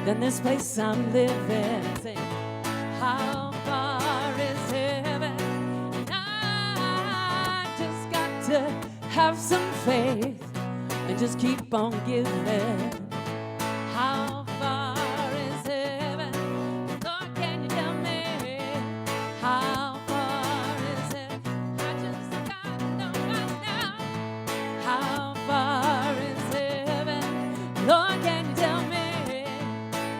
than this place I'm living. Sing, how far is heaven? And I just got to have some faith and just keep on giving. How far is heaven? Lord, can you tell me? How far is heaven? I just gotta know right now. How far is heaven? Lord, can you tell me?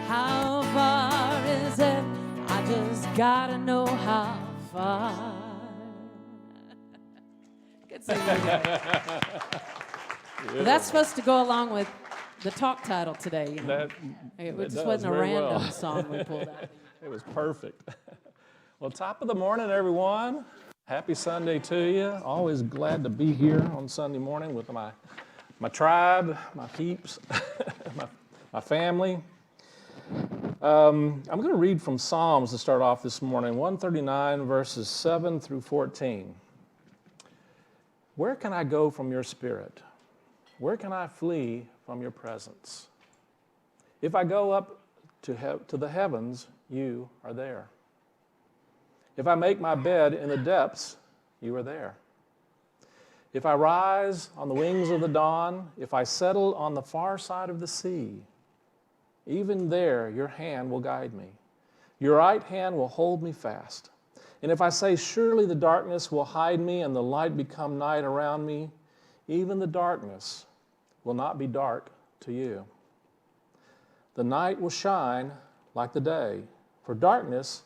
How far is heaven? I just gotta know how far. Good singing. Well, that's supposed to go along with the talk title today. You know? It just wasn't a random song we pulled out. It was perfect. Well, top of the morning, everyone. Happy Sunday to you. Always glad to be here on Sunday morning with my tribe, my peeps, my family. I'm going to read from Psalms to start off this morning, 139 verses 7 through 14. Where can I go from your spirit? Where can I flee from your presence? If I go up to the heavens, you are there. If I make my bed in the depths, you are there. If I rise on the wings of the dawn, if I settle on the far side of the sea, even there your hand will guide me. Your right hand will hold me fast. And if I say, surely the darkness will hide me and the light become night around me, even the darkness will not be dark to you. The night will shine like the day, for darkness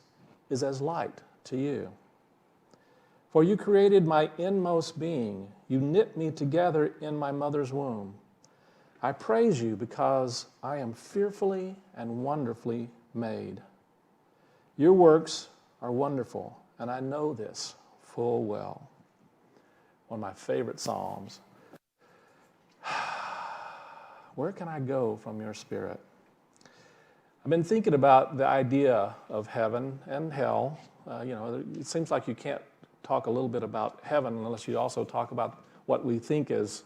is as light to you. For you created my inmost being. You knit me together in my mother's womb. I praise you because I am fearfully and wonderfully made. Your works are wonderful, and I know this full well. One of my favorite Psalms. Where can I go from your spirit? I've been thinking about the idea of heaven and hell. It seems like you can't talk a little bit about heaven unless you also talk about what we think is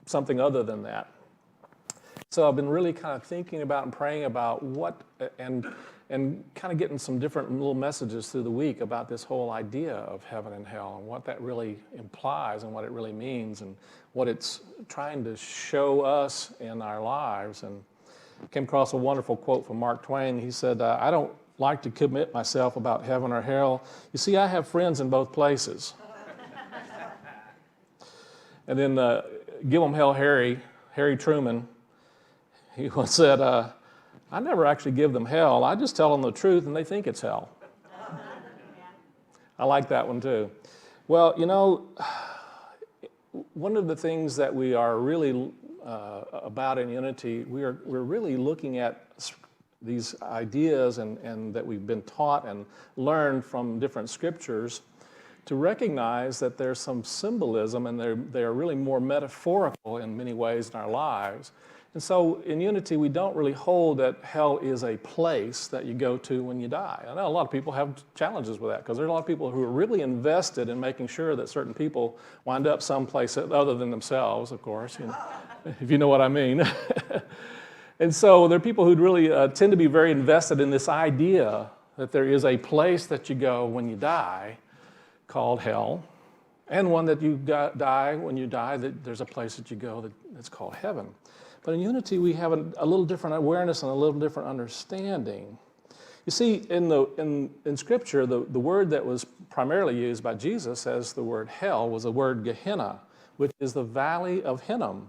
something other than that. So I've been really kind of thinking about and praying about what, and kind of getting some different little messages through the week about this whole idea of heaven and hell and what that really implies and what it really means and what it's trying to show us in our lives. And came across a wonderful quote from Mark Twain. He said, I don't like to commit myself about heaven or hell. You see, I have friends in both places. And then Give 'em Hell Harry Truman, he once said, I never actually give them hell. I just tell them the truth and they think it's hell. I like that one too. Well, one of the things that we are really about in Unity, we're really looking at these ideas and that we've been taught and learned from different scriptures to recognize that there's some symbolism and they're really more metaphorical in many ways in our lives. And so in Unity, we don't really hold that hell is a place that you go to when you die. I know a lot of people have challenges with that because there's a lot of people who are really invested in making sure that certain people wind up someplace other than themselves, of course, if you know what I mean. And so there are people who really tend to be very invested in this idea that there is a place that you go when you die called hell, and one that you die when you die, that there's a place that you go that's called heaven. But in Unity, we have a little different awareness and a little different understanding. You see, in Scripture, the word that was primarily used by Jesus as the word hell was the word Gehenna, which is the Valley of Hinnom.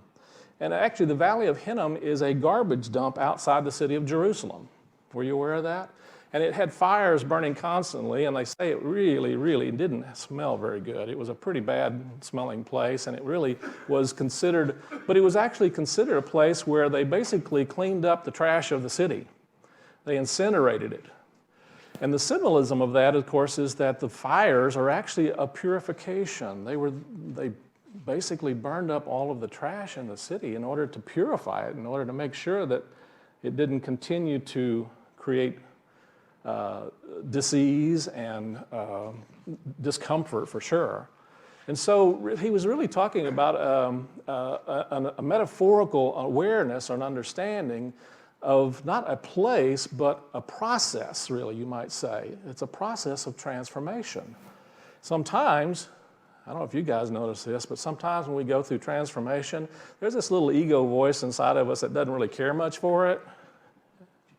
And actually, the Valley of Hinnom is a garbage dump outside the city of Jerusalem. Were you aware of that? And it had fires burning constantly, and they say it really, really didn't smell very good. It was a pretty bad smelling place, and it really was considered, but it was actually considered a place where they basically cleaned up the trash of the city. They incinerated it. And the symbolism of that, of course, is that the fires are actually a purification. They basically burned up all of the trash in the city in order to purify it, in order to make sure that it didn't continue to create disease and discomfort for sure. And so he was really talking about a metaphorical awareness or an understanding of not a place, but a process, really, you might say. It's a process of transformation. Sometimes, I don't know if you guys notice this, but sometimes when we go through transformation, there's this little ego voice inside of us that doesn't really care much for it.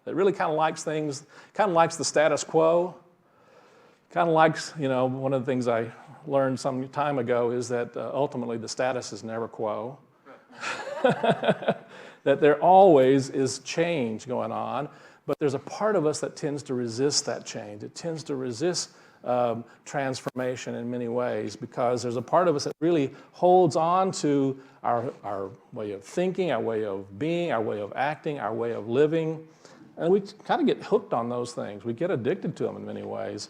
That really kind of likes things, kind of likes the status quo. Kind of likes, one of the things I learned some time ago is that ultimately the status is never quo. That there always is change going on, but there's a part of us that tends to resist that change. It tends to resist transformation in many ways because there's a part of us that really holds on to our way of thinking, our way of being, our way of acting, our way of living, and we kind of get hooked on those things. We get addicted to them in many ways.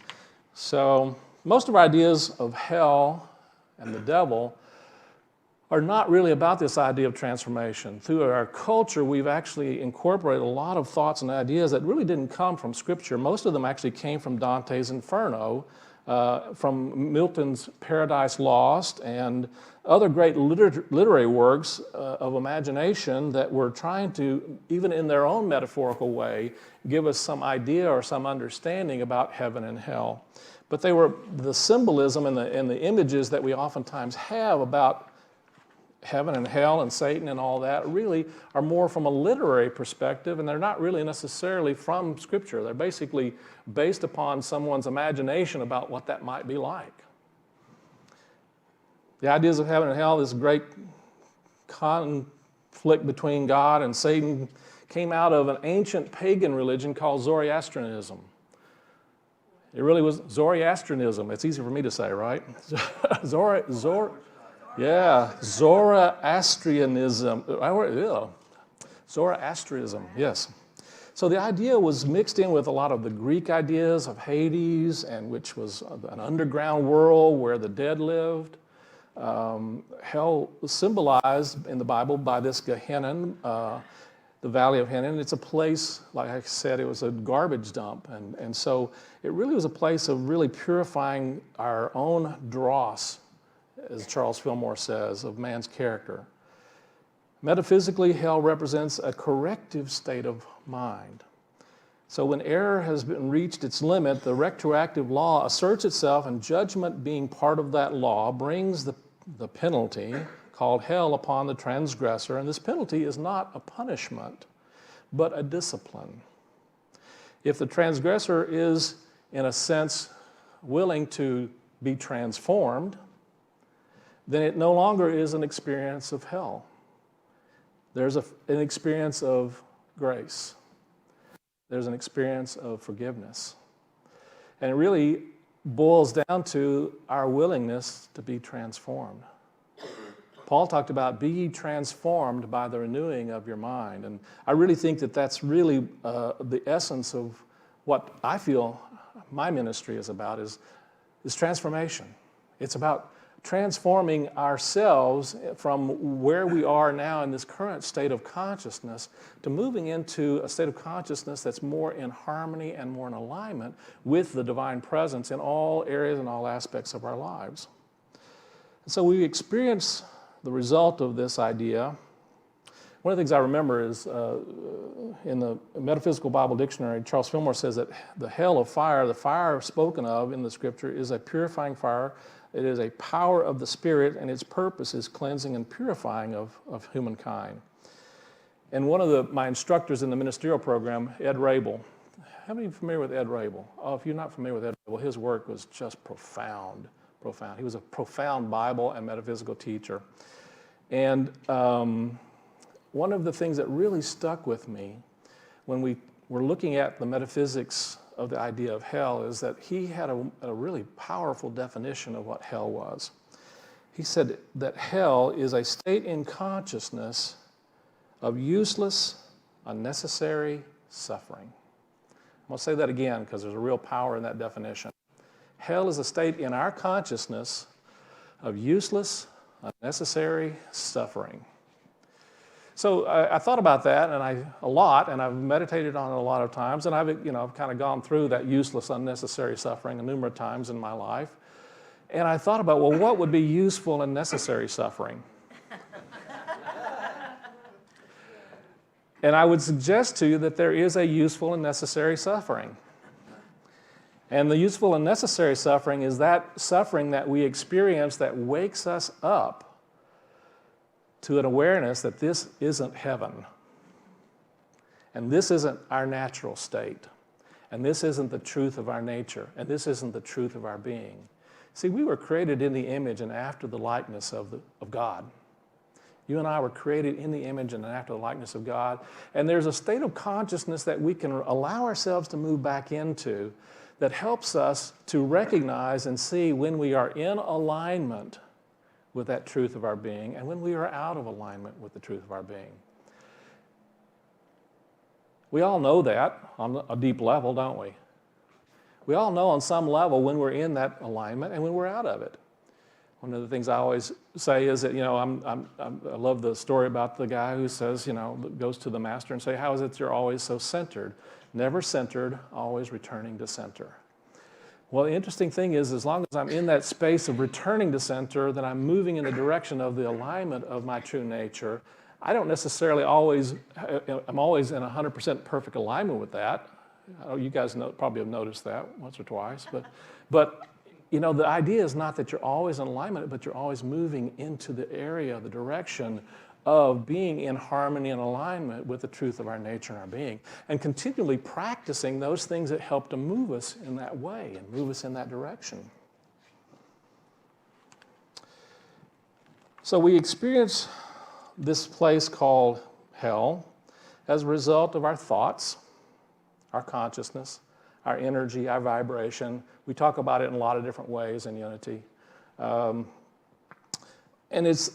So most of our ideas of hell and the devil are not really about this idea of transformation. Through our culture, we've actually incorporated a lot of thoughts and ideas that really didn't come from Scripture. Most of them actually came from Dante's Inferno, from Milton's Paradise Lost, and other great literary works of imagination that were trying to, even in their own metaphorical way, give us some idea or some understanding about heaven and hell. But they were the symbolism and the images that we oftentimes have about heaven and hell and Satan and all that really are more from a literary perspective, and they're not really necessarily from Scripture. They're basically based upon someone's imagination about what that might be like. The ideas of heaven and hell, this great conflict between God and Satan, came out of an ancient pagan religion called Zoroastrianism. It really was Zoroastrianism. It's easy for me to say, right? Zoroastrianism. Zoroastrianism, yes. So the idea was mixed in with a lot of the Greek ideas of Hades, and which was an underground world where the dead lived. Hell was symbolized in the Bible by this Gehenna, the Valley of Hinnom. It's a place, like I said, it was a garbage dump. And so it really was a place of really purifying our own dross, as Charles Fillmore says, of man's character. Metaphysically, hell represents a corrective state of mind. So when error has been reached its limit, the retroactive law asserts itself, and judgment, being part of that law, brings the penalty called hell upon the transgressor. And this penalty is not a punishment, but a discipline. If the transgressor is, in a sense, willing to be transformed, then it no longer is an experience of hell. There's an experience of grace. There's an experience of forgiveness. And it really boils down to our willingness to be transformed. Paul talked about, be ye transformed by the renewing of your mind. And I really think that that's really the essence of what I feel my ministry is about, is transformation. It's about transforming ourselves from where we are now in this current state of consciousness to moving into a state of consciousness that's more in harmony and more in alignment with the divine presence in all areas and all aspects of our lives. So we experience the result of this idea. One of the things I remember is in the Metaphysical Bible Dictionary, Charles Fillmore says that the hell of fire, the fire spoken of in the Scripture, is a purifying fire. It is a power of the Spirit, and its purpose is cleansing and purifying of humankind. And one of my instructors in the ministerial program, Ed Rabel, how many are familiar with Ed Rabel? Oh, if you're not familiar with Ed Rabel, his work was just profound. He was a profound Bible and metaphysical teacher. And one of the things that really stuck with me when we were looking at the metaphysics of the idea of hell is that he had a really powerful definition of what hell was. He said that hell is a state in consciousness of useless, unnecessary suffering. I'm going to say that again because there's a real power in that definition. Hell is a state in our consciousness of useless, unnecessary suffering. So I thought about that a lot, and I've meditated on it a lot of times, and I've kind of gone through that useless, unnecessary suffering a numerous times in my life. And I thought about, well, what would be useful and necessary suffering? And I would suggest to you that there is a useful and necessary suffering. And the useful and necessary suffering is that suffering that we experience that wakes us up to an awareness that this isn't heaven. And this isn't our natural state. And this isn't the truth of our nature. And this isn't the truth of our being. See, we were created in the image and after the likeness of God. You and I were created in the image and after the likeness of God. And there's a state of consciousness that we can allow ourselves to move back into that helps us to recognize and see when we are in alignment with that truth of our being and when we are out of alignment with the truth of our being. We all know that on a deep level, don't we? We all know on some level when we're in that alignment and when we're out of it. One of the things I always say is that, I love the story about the guy who says, goes to the master and say, how is it you're always so centered? Never centered, always returning to center. Well, the interesting thing is, as long as I'm in that space of returning to center, then I'm moving in the direction of the alignment of my true nature. I don't necessarily I'm always in 100% perfect alignment with that. You guys probably have noticed that once or twice, but the idea is not that you're always in alignment, but you're always moving into the area, the direction of being in harmony and alignment with the truth of our nature and our being, and continually practicing those things that help to move us in that way and move us in that direction. So we experience this place called hell as a result of our thoughts, our consciousness, our energy, our vibration. We talk about it in a lot of different ways in Unity. And it's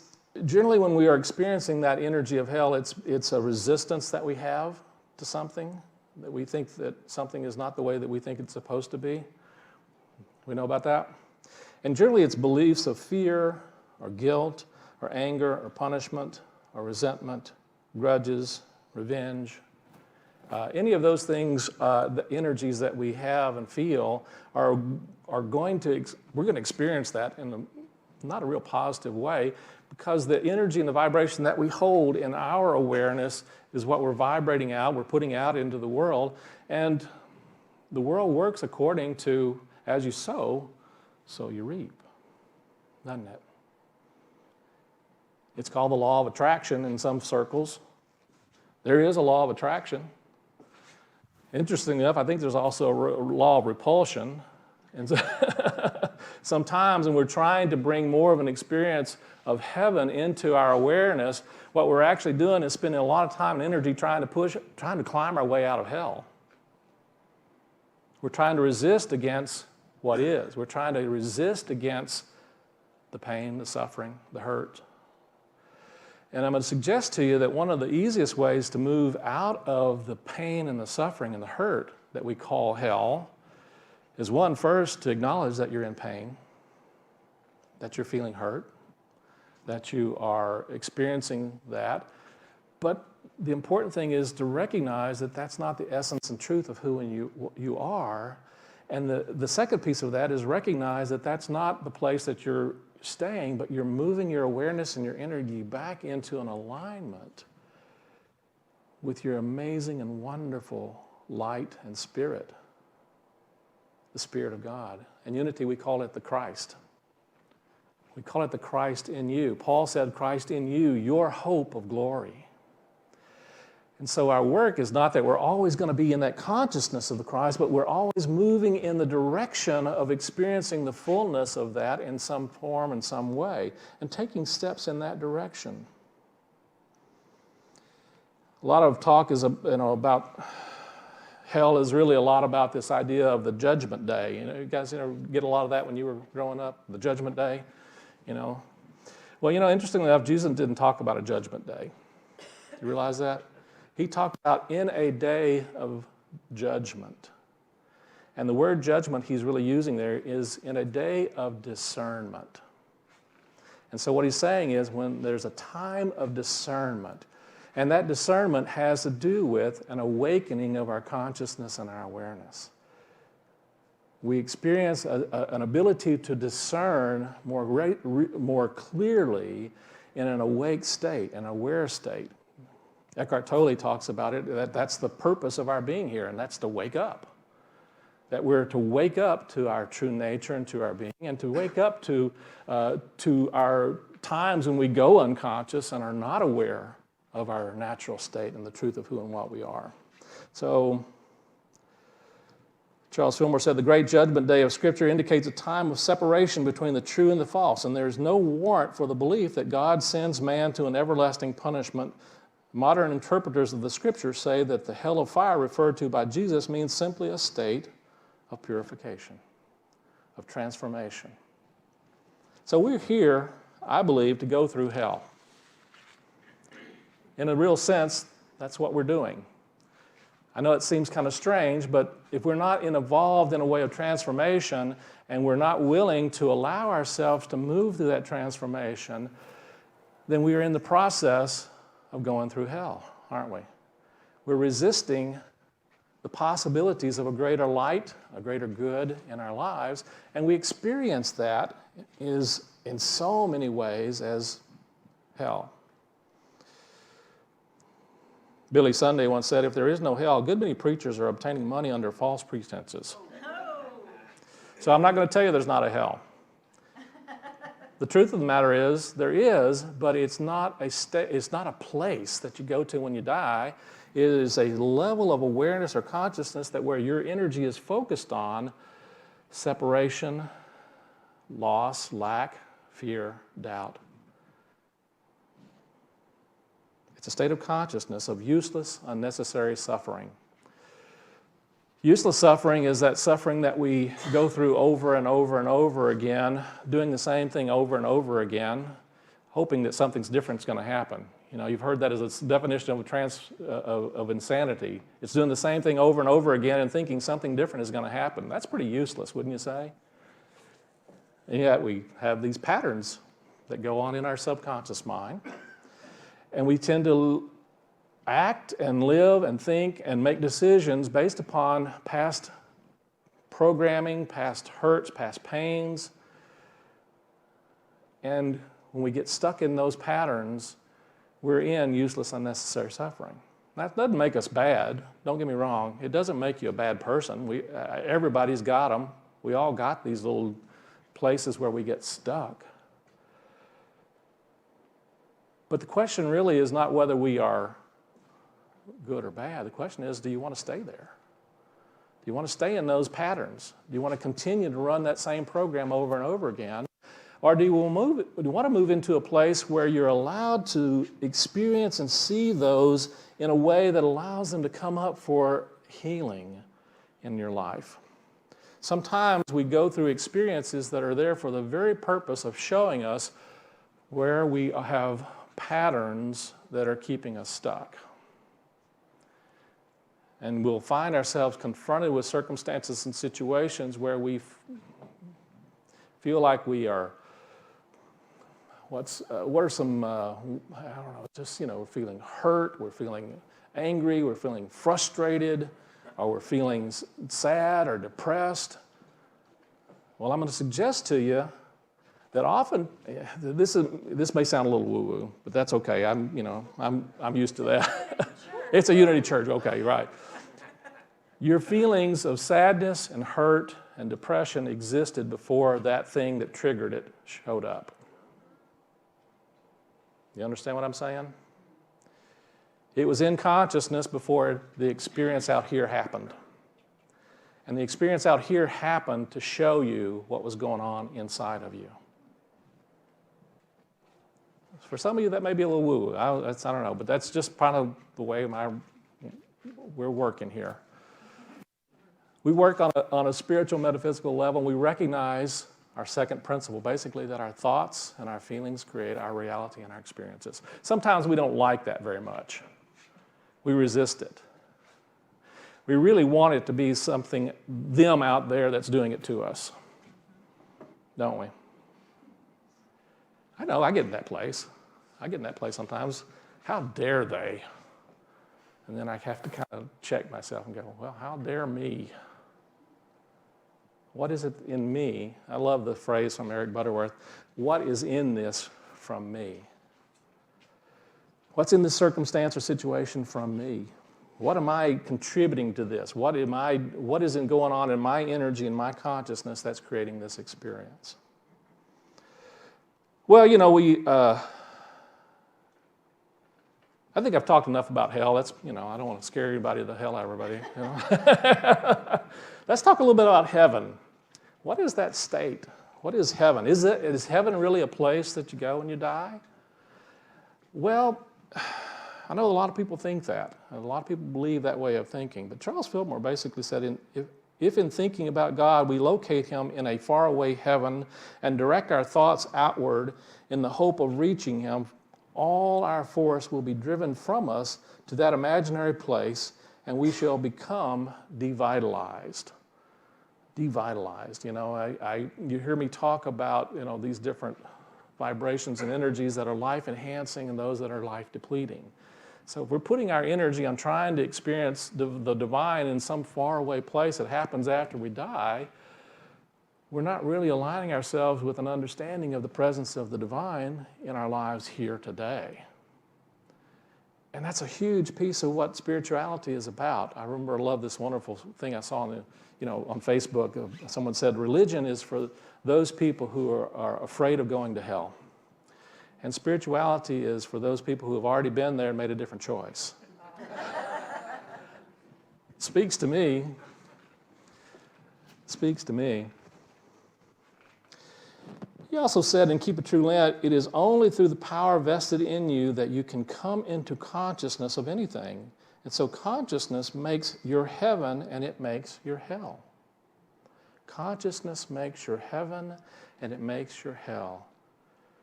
generally when we are experiencing that energy of hell, it's a resistance that we have to something, that we think that something is not the way that we think it's supposed to be. We know about that? And generally it's beliefs of fear or guilt or anger or punishment or resentment, grudges, revenge. Any of those things, the energies that we have and feel are going to, we're going to experience that in not a real positive way, because the energy and the vibration that we hold in our awareness is what we're vibrating out, we're putting out into the world, and the world works according to, as you sow, so you reap, doesn't it? It's called the law of attraction in some circles. There is a law of attraction. Interestingly enough, I think there's also a law of repulsion. And so sometimes when we're trying to bring more of an experience of heaven into our awareness, what we're actually doing is spending a lot of time and energy trying to climb our way out of hell. We're trying to resist against what is. We're trying to resist against the pain, the suffering, the hurt. And I'm going to suggest to you that one of the easiest ways to move out of the pain and the suffering and the hurt that we call hell is, one, first to acknowledge that you're in pain, that you're feeling hurt, that you are experiencing that. But the important thing is to recognize that that's not the essence and truth of who you are. And the second piece of that is recognize that that's not the place that you're staying, but you're moving your awareness and your energy back into an alignment with your amazing and wonderful light and spirit, the Spirit of God. In Unity, we call it the Christ. We call it the Christ in you. Paul said, Christ in you, your hope of glory. And so our work is not that we're always going to be in that consciousness of the Christ, but we're always moving in the direction of experiencing the fullness of that in some form, in some way, and taking steps in that direction. A lot of talk is about hell is really a lot about this idea of the judgment day. You guys get a lot of that when you were growing up, the judgment day, Well, interestingly enough, Jesus didn't talk about a judgment day. You realize that? He talked about in a day of judgment. And the word judgment he's really using there is in a day of discernment. And so what he's saying is when there's a time of discernment, and that discernment has to do with an awakening of our consciousness and our awareness. We experience an ability to discern more clearly in an awake state, an aware state. Eckhart Tolle talks about it, that's the purpose of our being here, and that's to wake up. That we're to wake up to our true nature and to our being, and to wake up to our times when we go unconscious and are not aware of our natural state and the truth of who and what we are. So, Charles Fillmore said, the great judgment day of Scripture indicates a time of separation between the true and the false, and there is no warrant for the belief that God sends man to an everlasting punishment. Modern interpreters of the Scriptures say that the hell of fire referred to by Jesus means simply a state of purification, of transformation. So we're here, I believe, to go through hell. In a real sense, that's what we're doing. I know it seems kind of strange, but if we're not involved in a way of transformation and we're not willing to allow ourselves to move through that transformation, then we are in the process of going through hell, aren't we? We're resisting the possibilities of a greater light, a greater good in our lives, and we experience that is in so many ways as hell. Billy Sunday once said, if there is no hell, a good many preachers are obtaining money under false pretenses. So I'm not going to tell you there's not a hell. The truth of the matter is, there is, but it's not a place that you go to when you die. It is a level of awareness or consciousness that where your energy is focused on separation, loss, lack, fear, doubt. It's a state of consciousness of useless, unnecessary suffering. Useless suffering is that suffering that we go through over and over and over again, doing the same thing over and over again, hoping that something's different is going to happen. You know, you've heard that as a definition of insanity. It's doing the same thing over and over again and thinking something different is going to happen. That's pretty useless, wouldn't you say? And yet we have these patterns that go on in our subconscious mind. And we tend to act and live and think and make decisions based upon past programming, past hurts, past pains. And when we get stuck in those patterns, we're in useless, unnecessary suffering. That doesn't make us bad. Don't get me wrong. It doesn't make you a bad person. Everybody's got them. We all got these little places where we get stuck. But the question really is not whether we are good or bad. The question is, do you want to stay there? Do you want to stay in those patterns? Do you want to continue to run that same program over and over again? Or do you want to move into a place where you're allowed to experience and see those in a way that allows them to come up for healing in your life? Sometimes we go through experiences that are there for the very purpose of showing us where we have patterns that are keeping us stuck. And we'll find ourselves confronted with circumstances and situations where we feel like we are, what are some, I don't know, just, we're feeling hurt, we're feeling angry, we're feeling frustrated, or we're feeling sad or depressed. Well, I'm going to suggest to you that often, this may sound a little woo-woo, but that's okay. I'm used to that. It's a Unity church, okay, right. Your feelings of sadness and hurt and depression existed before that thing that triggered it showed up. You understand what I'm saying? It was in consciousness before the experience out here happened. And the experience out here happened to show you what was going on inside of you. For some of you, that may be a little woo-woo. I don't know, but that's just kind of the way we're working here. We work on a spiritual, metaphysical level. We recognize our second principle, basically that our thoughts and our feelings create our reality and our experiences. Sometimes we don't like that very much. We resist it. We really want it to be something, them out there that's doing it to us, don't we? I know, I get in that place. I get in that place sometimes. How dare they? And then I have to kind of check myself and go, well, how dare me? What is it in me? I love the phrase from Eric Butterworth, what is in this from me? What's in this circumstance or situation from me? What am I contributing to this? What is going on in my energy and my consciousness that's creating this experience? Well, I think I've talked enough about hell. I don't want to scare anybody to hell, everybody. Let's talk a little bit about heaven. What is that state? What is heaven? Is heaven really a place that you go when you die? Well, I know a lot of people think that. A lot of people believe that way of thinking. But Charles Fillmore basically said, if in thinking about God we locate him in a faraway heaven and direct our thoughts outward in the hope of reaching him, all our force will be driven from us to that imaginary place, and we shall become devitalized. Devitalized. You hear me talk about these different vibrations and energies that are life-enhancing and those that are life-depleting. So if we're putting our energy on trying to experience the divine in some faraway place that happens after we die, we're not really aligning ourselves with an understanding of the presence of the divine in our lives here today. And that's a huge piece of what spirituality is about. I love this wonderful thing I saw on Facebook. Someone said, religion is for those people who are afraid of going to hell. And spirituality is for those people who have already been there and made a different choice. Speaks to me. Speaks to me. He also said in Keep It True Lent, it is only through the power vested in you that you can come into consciousness of anything. And so consciousness makes your heaven and it makes your hell. Consciousness makes your heaven and it makes your hell.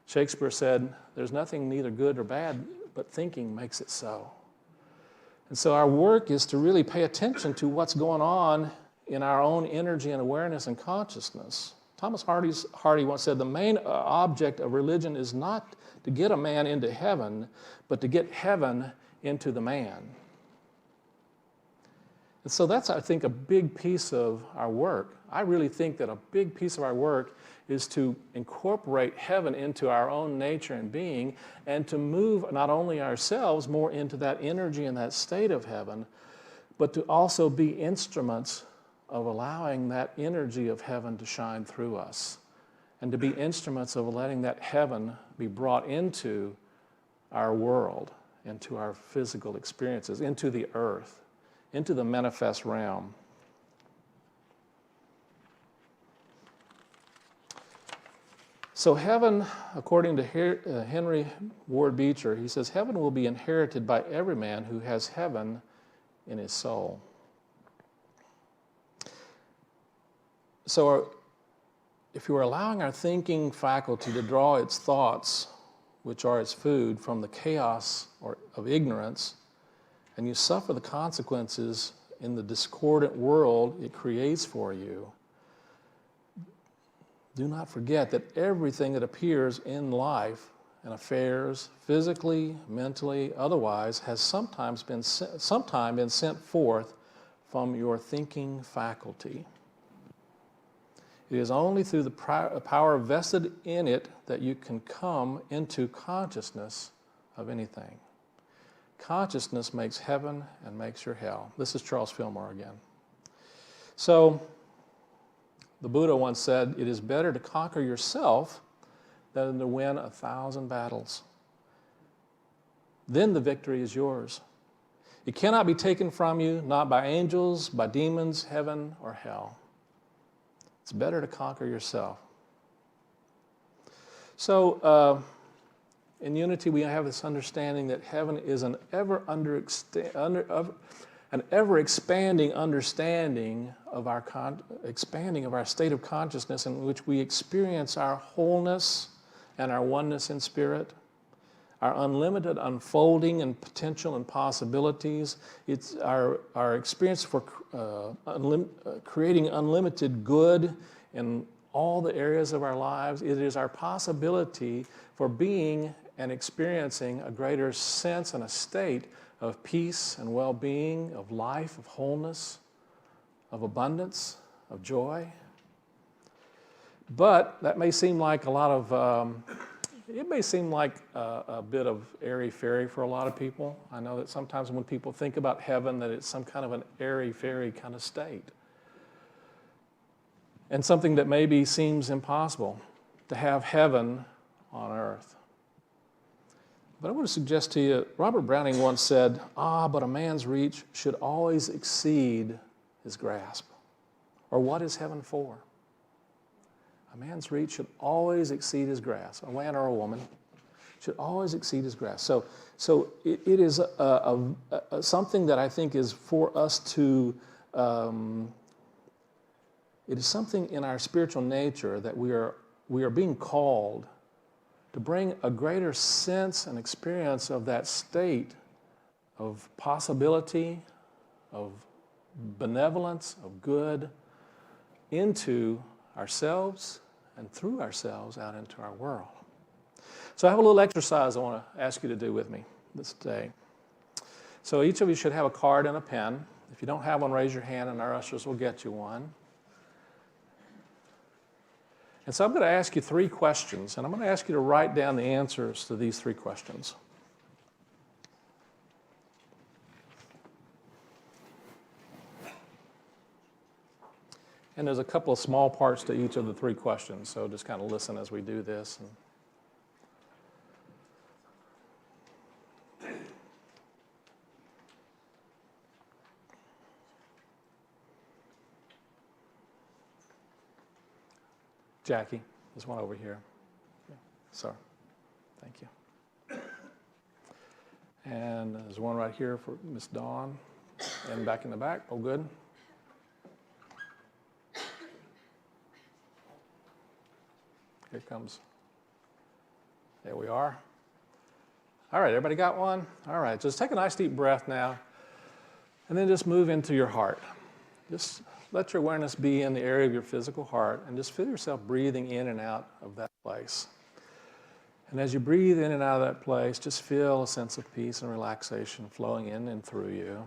Shakespeare said, there's nothing neither good or bad, but thinking makes it so. And so our work is to really pay attention to what's going on in our own energy and awareness and consciousness. Thomas Hardy once said, the main object of religion is not to get a man into heaven, but to get heaven into the man. And so that's, I think, a big piece of our work. I really think that a big piece of our work is to incorporate heaven into our own nature and being, and to move not only ourselves more into that energy and that state of heaven, but to also be instruments of allowing that energy of heaven to shine through us, and to be instruments of letting that heaven be brought into our world, into our physical experiences, into the earth, into the manifest realm. So heaven, according to Henry Ward Beecher, he says, heaven will be inherited by every man who has heaven in his soul. So if you are allowing our thinking faculty to draw its thoughts, which are its food, from the chaos of ignorance, and you suffer the consequences in the discordant world it creates for you, do not forget that everything that appears in life and affairs, physically, mentally, otherwise, has sometime been sent forth from your thinking faculty. It is only through the power vested in it that you can come into consciousness of anything. Consciousness makes heaven and makes your hell. This is Charles Fillmore again. So, the Buddha once said, it is better to conquer yourself than to win 1,000 battles. Then the victory is yours. It cannot be taken from you, not by angels, by demons, heaven, or hell. It's better to conquer yourself. So, in Unity, we have this understanding that heaven is an ever-expanding understanding of our expanding of our state of consciousness, in which we experience our wholeness and our oneness in spirit, our unlimited unfolding and potential and possibilities. It's our experience for creating unlimited good in all the areas of our lives. It is our possibility for being and experiencing a greater sense and a state of peace and well-being, of life, of wholeness, of abundance, of joy. But that may seem like a lot of, it may seem like a bit of airy-fairy for a lot of people. I know that sometimes when people think about heaven, that it's some kind of an airy-fairy kind of state. And something that maybe seems impossible, to have heaven on earth. But I want to suggest to you, Robert Browning once said, but a man's reach should always exceed his grasp. Or what is heaven for? A man's reach should always exceed his grasp. A man or a woman should always exceed his grasp. So it is something that I think is for us to, it is something in our spiritual nature that we are being called to bring a greater sense and experience of that state of possibility, of benevolence, of good into ourselves and through ourselves out into our world. So I have a little exercise I want to ask you to do with me this day. So each of you should have a card and a pen. If you don't have one, raise your hand and our ushers will get you one. And so I'm going to ask you 3 questions, and I'm going to ask you to write down the answers to these 3 questions. And there's a couple of small parts to each of the 3 questions, so just kind of listen as we do this. Jackie, there's one over here. Yeah, sorry. Thank you. And there's one right here for Miss Dawn. And back in the back. Oh, good. Here comes. There we are. All right, everybody got one? All right, just take a nice deep breath now. And then just move into your heart. Just let your awareness be in the area of your physical heart and just feel yourself breathing in and out of that place. And as you breathe in and out of that place, just feel a sense of peace and relaxation flowing in and through you.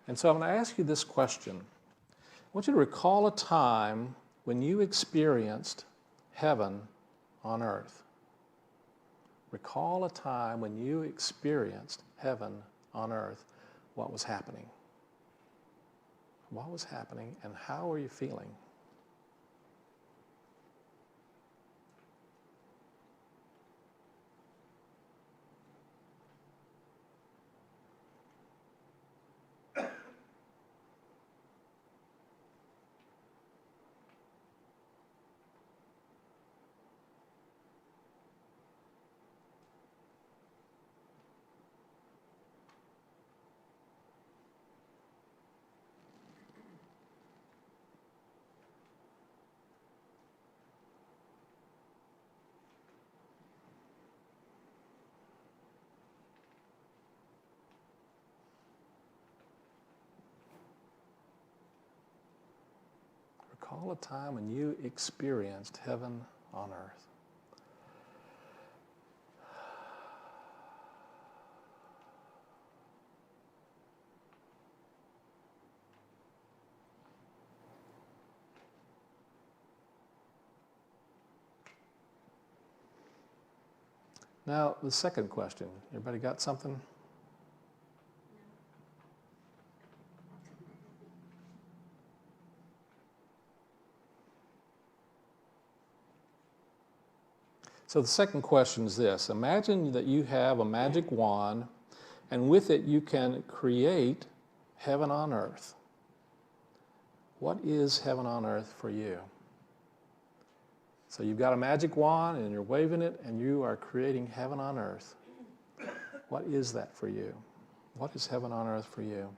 And so I'm going to ask you this question. I want you to recall a time when you experienced heaven on earth. Recall a time when you experienced heaven on earth. What was happening? What was happening and how were you feeling? Recall a time when you experienced heaven on earth. Now, the second question. Everybody got something? So the second question is this. Imagine that you have a magic wand, and with it you can create heaven on earth. What is heaven on earth for you? So you've got a magic wand, and you're waving it, and you are creating heaven on earth. What is that for you? What is heaven on earth for you?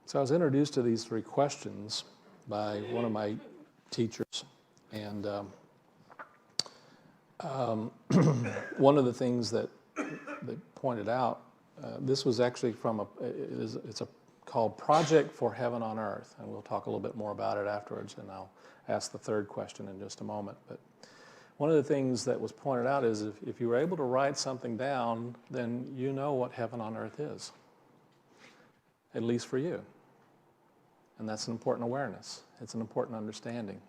So I was introduced to these three questions by one of my teachers, and one of the things that they pointed out, this was actually from it's called Project for Heaven on Earth, and we'll talk a little bit more about it afterwards, and I'll ask the third question in just a moment. But one of the things that was pointed out is if you were able to write something down, then you know what heaven on earth is, at least for you. And that's an important awareness. It's an important understanding.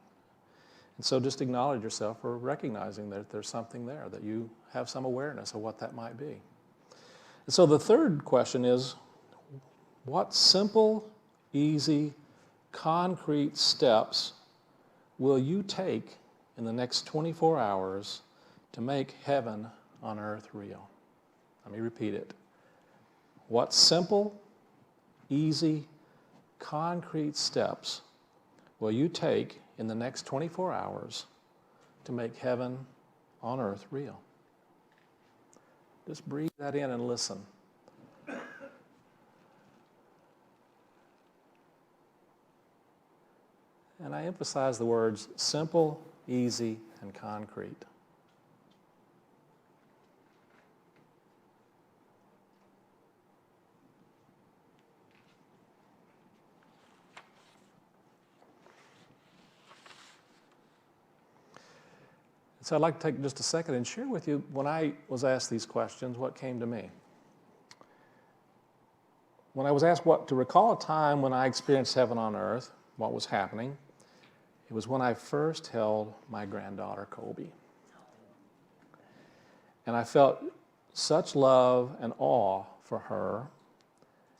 And so just acknowledge yourself for recognizing that there's something there, that you have some awareness of what that might be. And so the third question is, what simple, easy, concrete steps will you take in the next 24 hours to make heaven on earth real? Let me repeat it. What simple, easy, concrete steps will you take in the next 24 hours to make heaven on earth real? Just breathe that in and listen. And I emphasize the words simple, easy, and concrete. So I'd like to take just a second and share with you, when I was asked these questions, what came to me. When I was asked to recall a time when I experienced heaven on earth, what was happening, it was when I first held my granddaughter, Colby. And I felt such love and awe for her,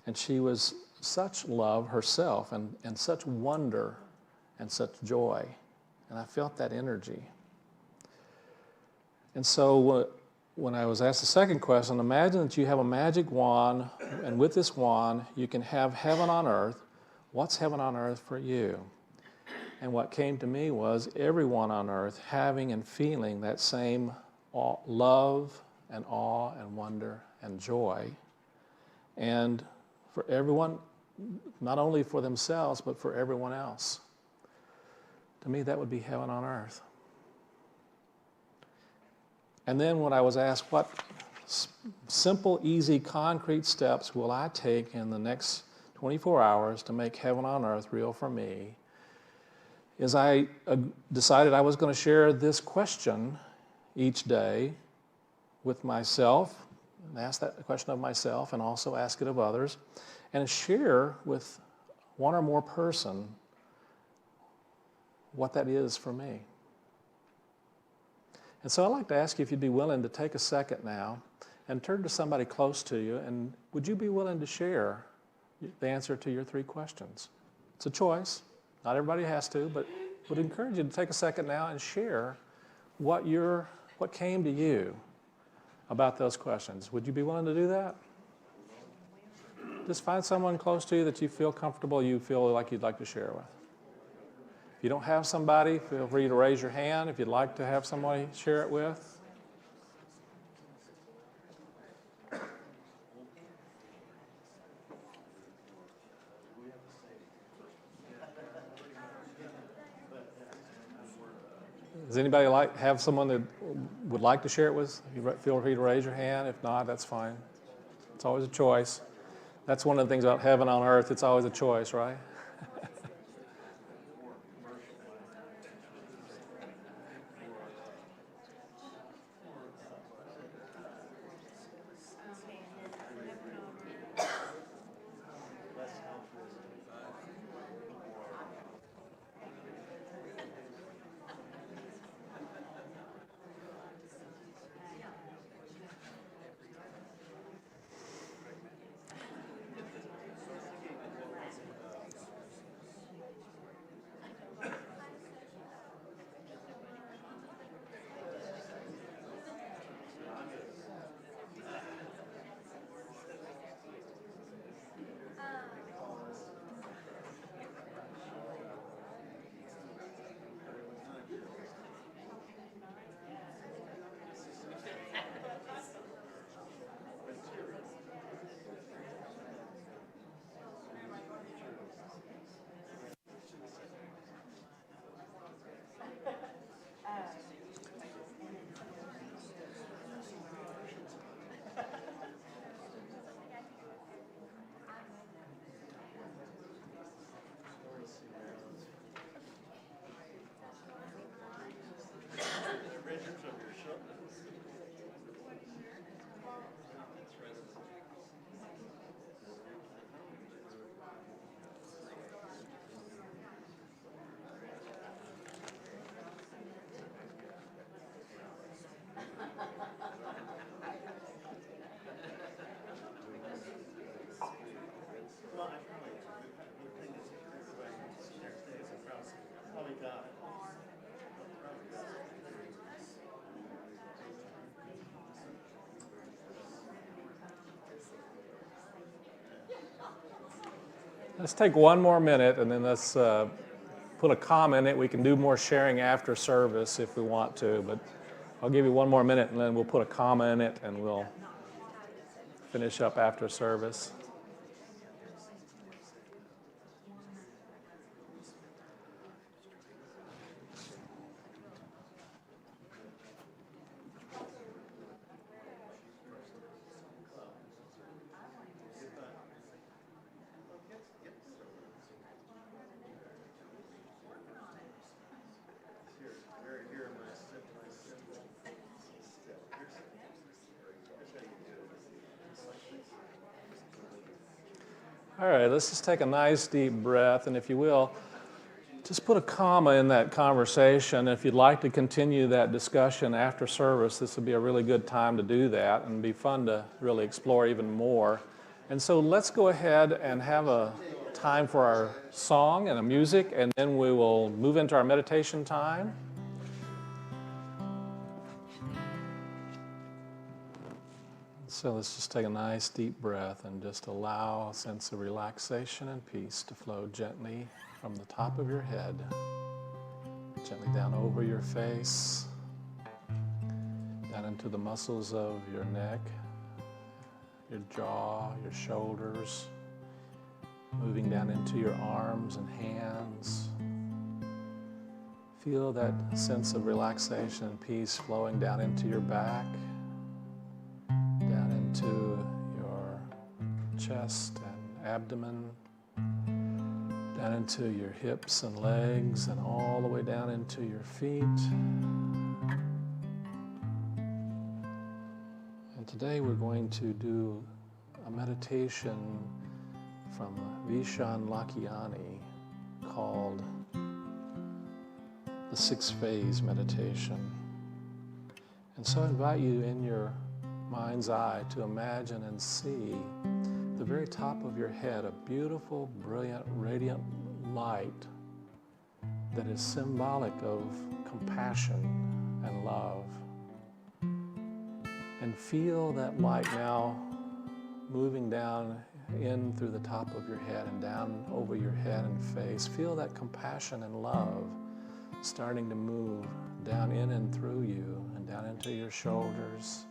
and she was such love herself, and such wonder and such joy. And I felt that energy. And so when I was asked the second question, imagine that you have a magic wand, and with this wand, you can have heaven on earth. What's heaven on earth for you? And what came to me was everyone on earth having and feeling that same love and awe and wonder and joy. And for everyone, not only for themselves, but for everyone else. To me, that would be heaven on earth. And then when I was asked, what simple, easy, concrete steps will I take in the next 24 hours to make heaven on earth real for me, is I decided I was going to share this question each day with myself, and ask that question of myself, and also ask it of others, and share with one or more person what that is for me. And so I'd like to ask you if you'd be willing to take a second now and turn to somebody close to you, and would you be willing to share the answer to your three questions? It's a choice. Not everybody has to, but would encourage you to take a second now and share what came to you about those questions. Would you be willing to do that? Just find someone close to you that you feel comfortable, you feel like you'd like to share with. If you don't have somebody, feel free to raise your hand if you'd like to have somebody share it with. Does anybody have someone that would like to share it with? You feel free to raise your hand. If not, that's fine. It's always a choice. That's one of the things about heaven on earth. It's always a choice, right? Let's take one more minute and then let's put a comma in it. We can do more sharing after service if we want to, but I'll give you one more minute and then we'll put a comma in it and we'll finish up after service. All right, let's just take a nice deep breath, and if you will, just put a comma in that conversation. If you'd like to continue that discussion after service, this would be a really good time to do that and be fun to really explore even more. And so let's go ahead and have a time for our song and a music, and then we will move into our meditation time. So let's just take a nice deep breath and just allow a sense of relaxation and peace to flow gently from the top of your head, gently down over your face, down into the muscles of your neck, your jaw, your shoulders, moving down into your arms and hands. Feel that sense of relaxation and peace flowing down into your back, down into your chest and abdomen, down into your hips and legs, and all the way down into your feet. And today we're going to do a meditation from Vishen Lakhiani called the 6-phase meditation. And so I invite you in your mind's eye to imagine and see the very top of your head a beautiful, brilliant, radiant light that is symbolic of compassion and love. And feel that light now moving down in through the top of your head and down over your head and face. Feel that compassion and love starting to move down in and through you and down into your shoulders.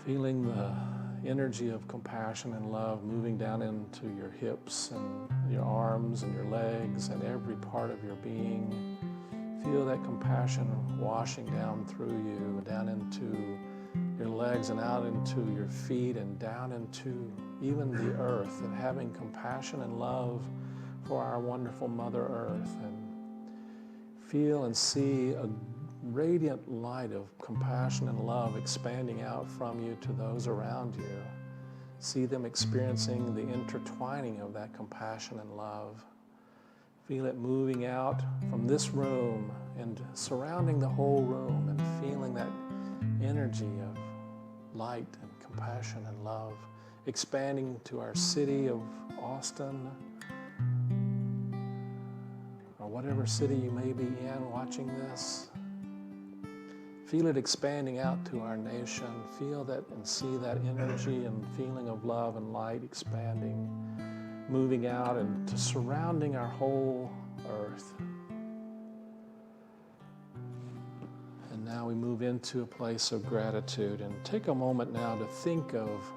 Feeling the energy of compassion and love moving down into your hips and your arms and your legs and every part of your being. Feel that compassion washing down through you, down into your legs and out into your feet and down into even the earth, and having compassion and love for our wonderful Mother Earth. And feel and see a radiant light of compassion and love expanding out from you to those around you. See them experiencing the intertwining of that compassion and love. Feel it moving out from this room and surrounding the whole room, and feeling that energy of light and compassion and love expanding to our city of Austin, or whatever city you may be in watching this. Feel it expanding out to our nation. Feel that and see that energy and feeling of love and light expanding, moving out and to surrounding our whole earth. And now we move into a place of gratitude, and take a moment now to think of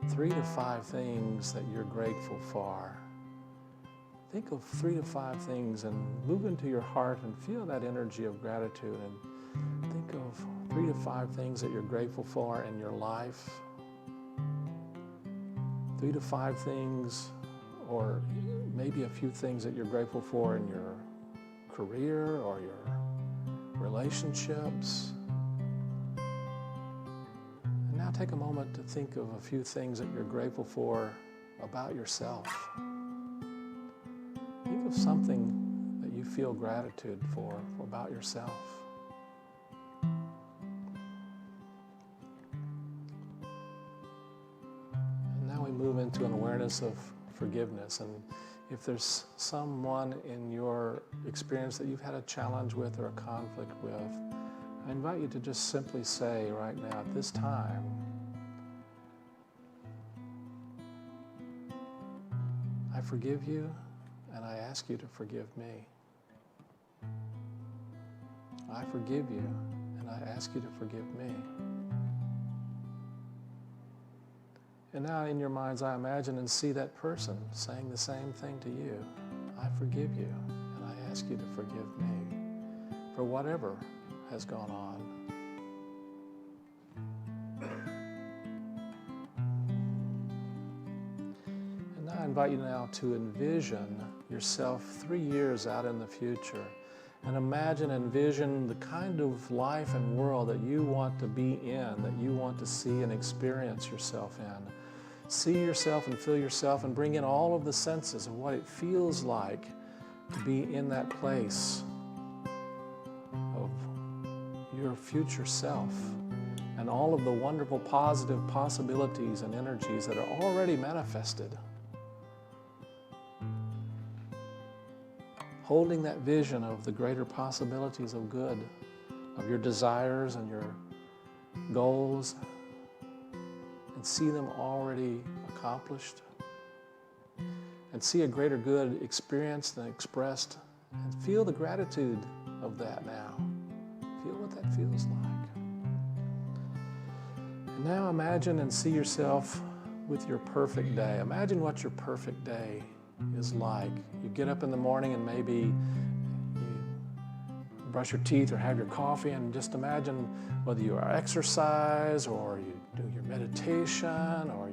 3 to 5 things that you're grateful for. Think of 3 to 5 things and move into your heart and feel that energy of gratitude, and think of 3 to 5 things that you're grateful for in your life. 3 to 5 things, or maybe a few things that you're grateful for in your career or your relationships. And now take a moment to think of a few things that you're grateful for about yourself. Think of something that you feel gratitude for about yourself. And now we move into an awareness of forgiveness. And If there's someone in your experience that you've had a challenge with or a conflict with, I invite you to just simply say right now at this time, I forgive you and I ask you to forgive me. I forgive you and I ask you to forgive me. And now in your mind's eye, imagine and see that person saying the same thing to you. I forgive you and I ask you to forgive me for whatever has gone on. And now I invite you now to envision yourself 3 years out in the future and envision the kind of life and world that you want to be in, that you want to see and experience yourself in. See yourself and feel yourself and bring in all of the senses of what it feels like to be in that place of your future self and all of the wonderful positive possibilities and energies that are already manifested. Holding that vision of the greater possibilities of good, of your desires and your goals, and see them already accomplished, and see a greater good experienced and expressed, and feel the gratitude of that now. Feel what that feels like. And now imagine and see yourself with your perfect day. Imagine what your perfect day is like. You get up in the morning and maybe you brush your teeth or have your coffee, and just imagine whether you exercise or you do your meditation or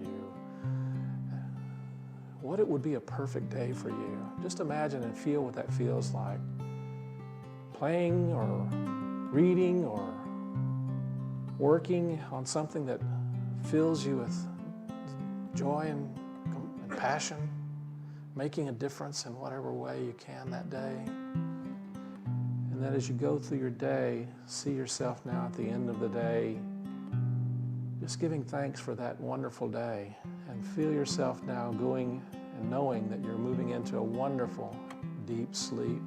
what it would be a perfect day for you. Just imagine and feel what that feels like. Playing or reading or working on something that fills you with joy and passion, making a difference in whatever way you can that day. And then as you go through your day, see yourself now at the end of the day, just giving thanks for that wonderful day, and feel yourself now going and knowing that you're moving into a wonderful, deep sleep,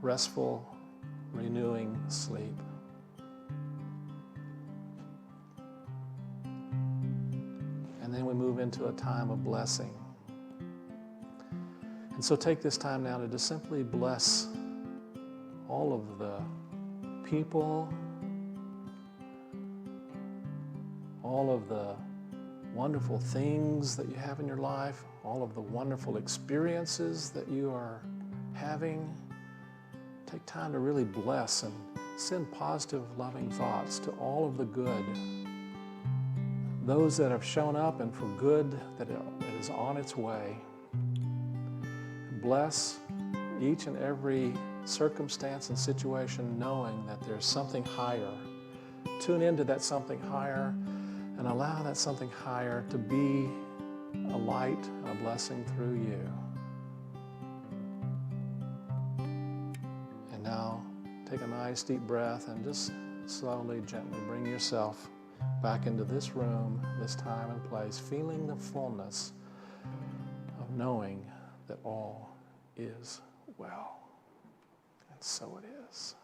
restful, renewing sleep. And then we move into a time of blessing. And so take this time now to just simply bless all of the people, all of the wonderful things that you have in your life, all of the wonderful experiences that you are having. Take time to really bless and send positive, loving thoughts to all of the good, those that have shown up, and for good that is on its way. Bless each and every circumstance and situation, knowing that there's something higher. Tune into that something higher and allow that something higher to be a light and a blessing through you. And now take a nice deep breath and just slowly, gently bring yourself back into this room, this time and place, feeling the fullness of knowing that all is well. And so it is.